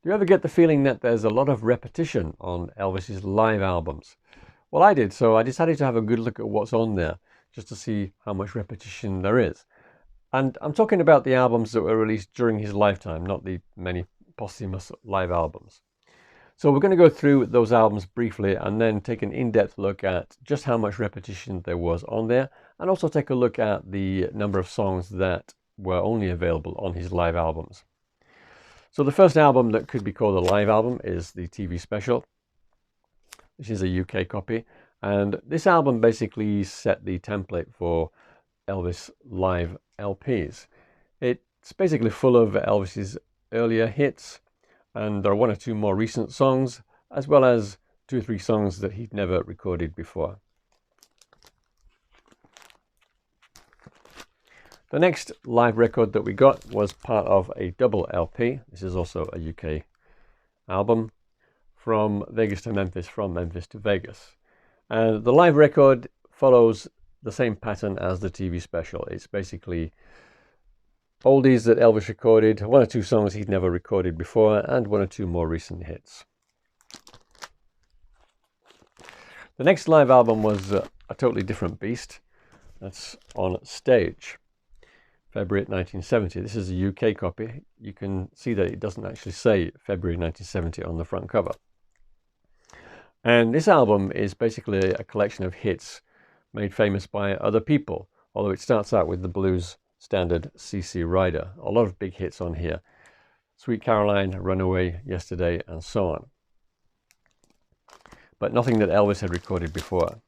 Do you ever get the feeling that there's a lot of repetition on Elvis's live albums? Well, I did, so I decided to have a good look at what's on there, just to see how much repetition there is. And I'm talking about the albums that were released during his lifetime, not the many posthumous live albums. So we're going to go through those albums briefly and then take an in-depth look at just how much repetition there was on there, and also take a look at the number of songs that were only available on his live albums. So the first album that could be called a live album is the TV special. This is a UK copy, and this album basically set the template for Elvis live LPs. It's basically full of Elvis's earlier hits, and there are one or two more recent songs, as well as 2 or 3 songs that he'd never recorded before. The next live record that we got was part of a double LP. This is also a UK album, From Vegas to Memphis, From Memphis to Vegas. And the live record follows the same pattern as the TV special. It's basically oldies that Elvis recorded, 1 or 2 songs he'd never recorded before, and 1 or 2 more recent hits. The next live album was a totally different beast. That's On Stage, February 1970. This is a UK copy. You can see that it doesn't actually say February 1970 on the front cover. And this album is basically a collection of hits made famous by other people, although it starts out with the blues standard CC Rider. A lot of big hits on here. Sweet Caroline, Runaway, Yesterday, and so on. But nothing that Elvis had recorded before.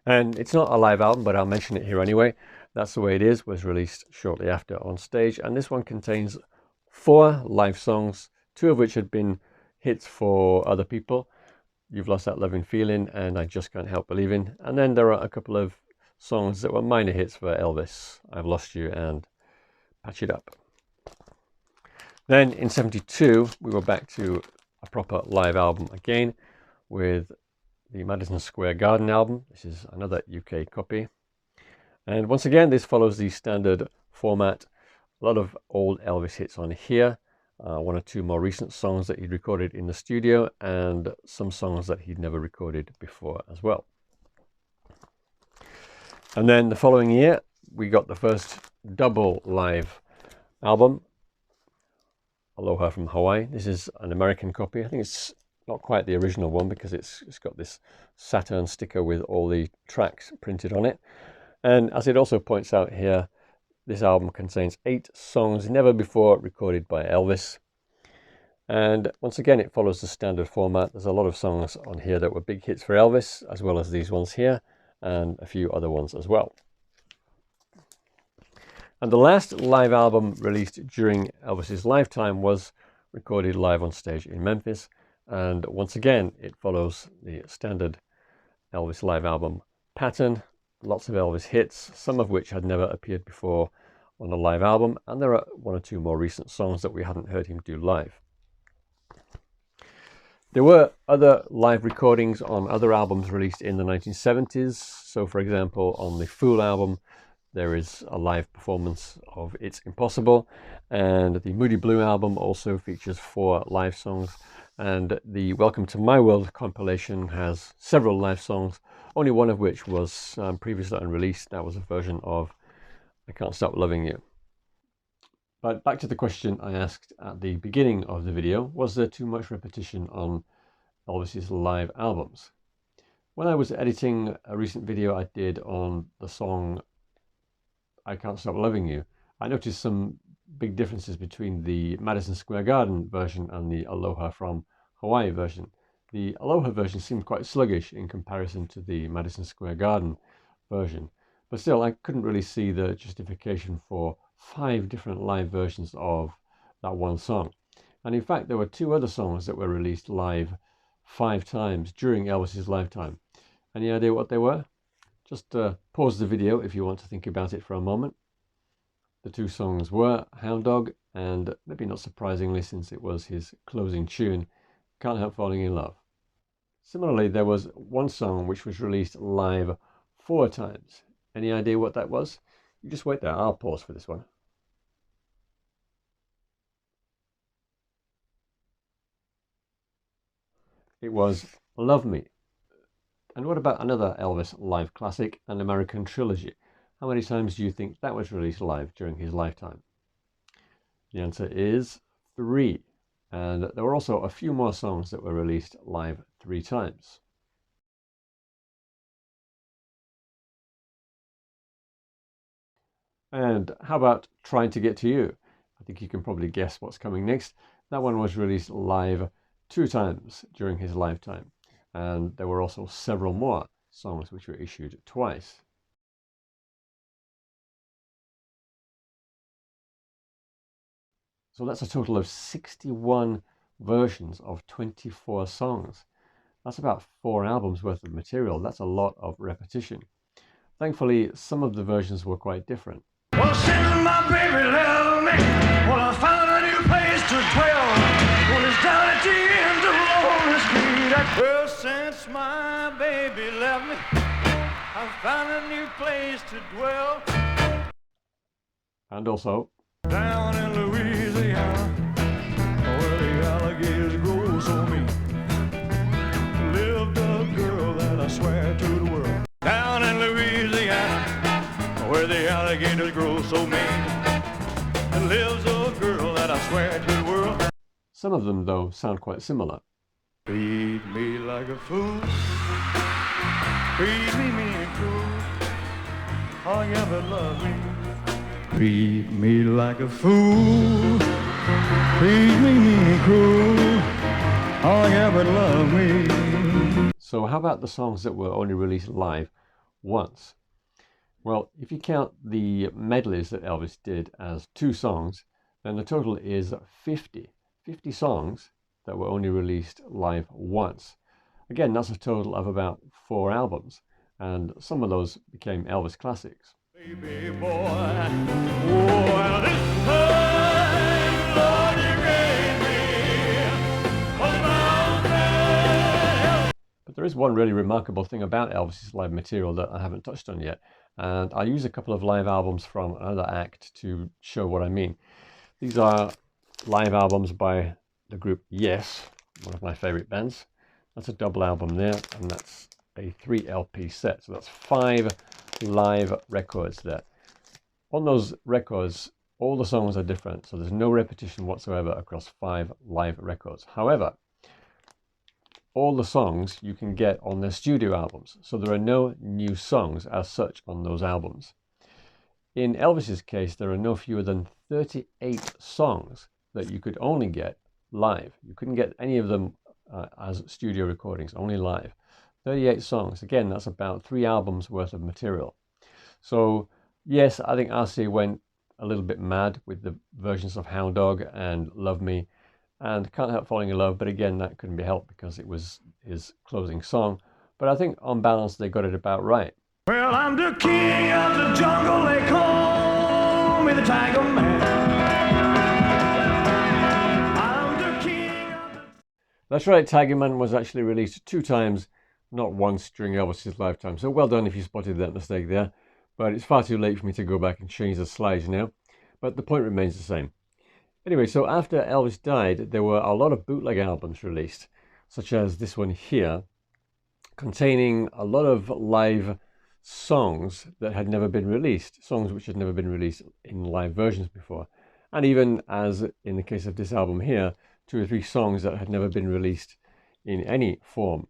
And it's not a live album, but I'll mention it here anyway. That's the Way It Is was released shortly after On Stage, and this one contains 4 live songs, 2 of which had been hits for other people. You've Lost That Loving Feeling and I Just Can't Help Believing. And then there are a couple of songs that were minor hits for Elvis, I've Lost You and Patch It Up. Then in 72, we were back to a proper live album again with the Madison Square Garden album. This is another UK copy. And once again, this follows the standard format. A lot of old Elvis hits on here. 1 or 2 more recent songs that he'd recorded in the studio, and some songs that he'd never recorded before as well. And then the following year, we got the first double live album, Aloha from Hawaii. This is an American copy. I think it's not quite the original one because it's got this Saturn sticker with all the tracks printed on it. And as it also points out here, this album contains 8 songs never before recorded by Elvis. And once again, it follows the standard format. There's a lot of songs on here that were big hits for Elvis, as well as these ones here, and a few other ones as well. And the last live album released during Elvis's lifetime was recorded live on stage in Memphis. And once again, it follows the standard Elvis live album pattern. Lots of Elvis hits, some of which had never appeared before on a live album, and there are 1 or 2 more recent songs that we hadn't heard him do live. There were other live recordings on other albums released in the 1970s. So for example, on the Fool album, there is a live performance of It's Impossible, and the Moody Blue album also features 4 live songs, and the Welcome to My World compilation has several live songs, only one of which was previously unreleased. That was a version of I Can't Stop Loving You. But back to the question I asked at the beginning of the video, was there too much repetition on Elvis's live albums? When I was editing a recent video I did on the song I Can't Stop Loving You, I noticed some big differences between the Madison Square Garden version and the Aloha from Hawaii version. The Aloha version seemed quite sluggish in comparison to the Madison Square Garden version, but still I couldn't really see the justification for 5 different live versions of that one song. And in fact, there were 2 other songs that were released live 5 times during Elvis's lifetime. Any idea what they were? Just pause the video if you want to think about it for a moment. The 2 songs were Hound Dog, and maybe not surprisingly since it was his closing tune, Can't Help Falling in Love. Similarly, there was one song which was released live 4 times. Any idea what that was? You just wait there, I'll pause for this one. It was Love Me. And what about another Elvis live classic, An American Trilogy? How many times do you think that was released live during his lifetime? The answer is 3. And there were also a few more songs that were released live 3 times. And how about Trying to Get to You? I think you can probably guess what's coming next. That one was released live 2 times during his lifetime. And there were also several more songs which were issued twice. So that's a total of 61 versions of 24 songs. That's about 4 albums worth of material. That's a lot of repetition. Thankfully, some of the versions were quite different. Well, since my baby left me, well, I found a new place to dwell. Well, it's down at the end of Lonely Street. Well, since my baby left me, I found a new place to dwell. And also, down in Louisiana, where the alligators grow so mean, lived a girl that I swear to the world. Down in Louisiana, where the alligators grow so mean, there lives a girl that I swear to the world. Some of them, though, sound quite similar. Treat me like a fool, treat me mean and cruel, all you ever love me. Treat me like a fool, treat me mean and cruel, all you ever love me. So how about the songs that were only released live once? Well, if you count the medleys that Elvis did as 2 songs, then the total is 50 songs that were only released live once. Again, that's a total of about 4 albums, and some of those became Elvis classics. Baby boy, well, this time, Lord, you gave me a mountain. But there is one really remarkable thing about Elvis's live material that I haven't touched on yet, and I'll use a couple of live albums from another act to show what I mean. These are live albums by the group Yes, one of my favorite bands. That's a double album there, and that's a 3 LP set, so that's 5 live records there. On those records, all the songs are different, so there's no repetition whatsoever across 5 live records. However, all the songs you can get on their studio albums, so there are no new songs as such on those albums. In Elvis's case, there are no fewer than 38 songs that you could only get live. You couldn't get any of them as studio recordings, only live. 38 songs. Again, that's about 3 albums worth of material. So yes, I think RCA went a little bit mad with the versions of Hound Dog and Love Me and Can't Help Falling in Love, but again, that couldn't be helped because it was his closing song. But I think on balance, they got it about right. Well, I'm the king of the jungle, they call me the Tiger Man. I'm the king of the... That's right, Tiger Man was actually released 2 times, not once during Elvis's lifetime. So well done if you spotted that mistake there. But it's far too late for me to go back and change the slides now. But the point remains the same. Anyway, so after Elvis died, there were a lot of bootleg albums released, such as this one here, containing a lot of live songs that had never been released, songs which had never been released in live versions before. And even as in the case of this album here, 2 or 3 songs that had never been released in any form.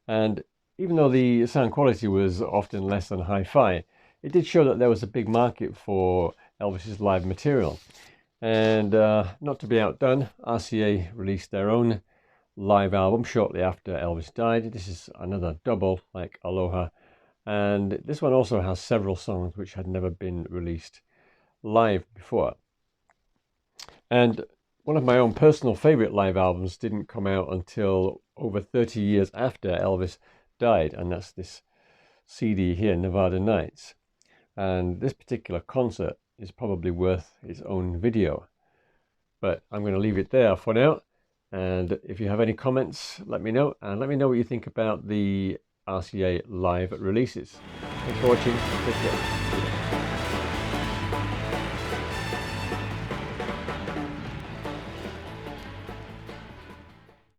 And even though the sound quality was often less than hi-fi, it did show that there was a big market for Elvis's live material. And not to be outdone, RCA released their own live album shortly after Elvis died. This is another double like Aloha. And this one also has several songs which had never been released live before. And one of my own personal favorite live albums didn't come out until over 30 years after Elvis died, and that's this CD here, Nevada Nights. And this particular concert is probably worth its own video. But I'm going to leave it there for now. And if you have any comments, let me know. And let me know what you think about the RCA live releases. Thanks for watching. Take care.